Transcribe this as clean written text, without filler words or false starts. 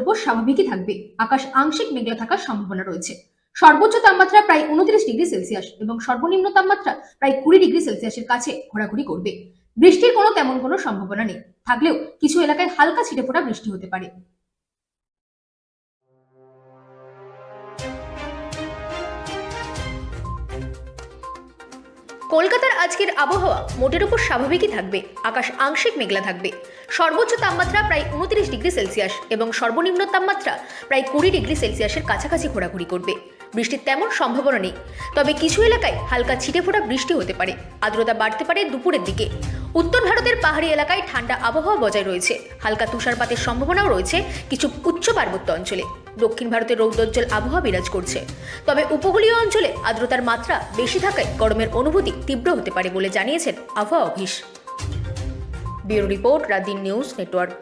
উপর স্বাভাবিকই থাকবে। আকাশ আংশিক মেঘলা থাকার সম্ভাবনা রয়েছে। সর্বোচ্চ তাপমাত্রা প্রায় 29 ডিগ্রি সেলসিয়াস এবং সর্বনিম্ন তাপমাত্রা প্রায় 20 ডিগ্রি সেলসিয়াসের কাছে ঘোরাঘুরি করবে। বৃষ্টির তেমন কোনো সম্ভাবনা নেই, থাকলেও কিছু এলাকায় হালকা ছিটেফোঁটা বৃষ্টি হতে পারে। কলকাতার আজকের আবহাওয়া মোটের উপর স্বাভাবিকই থাকবে। আকাশ আংশিক মেঘলা থাকবে। সর্বোচ্চ তাপমাত্রা প্রায় 29 ডিগ্রি সেলসিয়াস এবং সর্বনিম্ন তাপমাত্রা প্রায় 20 ডিগ্রি সেলসিয়াসের কাছাকাছি ঘোরাঘুরি করবে। বৃষ্টির তেমন সম্ভাবনা নেই, তবে কিছু এলাকায় হালকা ছিটেফোঁটা বৃষ্টি হতে পারে। আর্দ্রতা বাড়তে পারে দুপুরের দিকে। উত্তর ভারতের পাহাড়ি এলাকায় ঠান্ডা আবহাওয়া বজায় রয়েছে। হালকা তুষারপাতের সম্ভাবনাও রয়েছে কিছু উচ্চ পার্বত্য অঞ্চলে। দক্ষিণ ভারতে রৌদ্রোজ্জ্বল আবহাওয়া বিরাজ করছে, তবে উপকূলীয় অঞ্চলে আর্দ্রতার মাত্রা বেশি থাকায় গরমের অনুভূতি তীব্র হতে পারে বলে জানিয়েছেন আবহাওয়া অফিস। ব্যুরো রিপোর্ট, রাত দিন নিউজ নেটওয়ার্ক।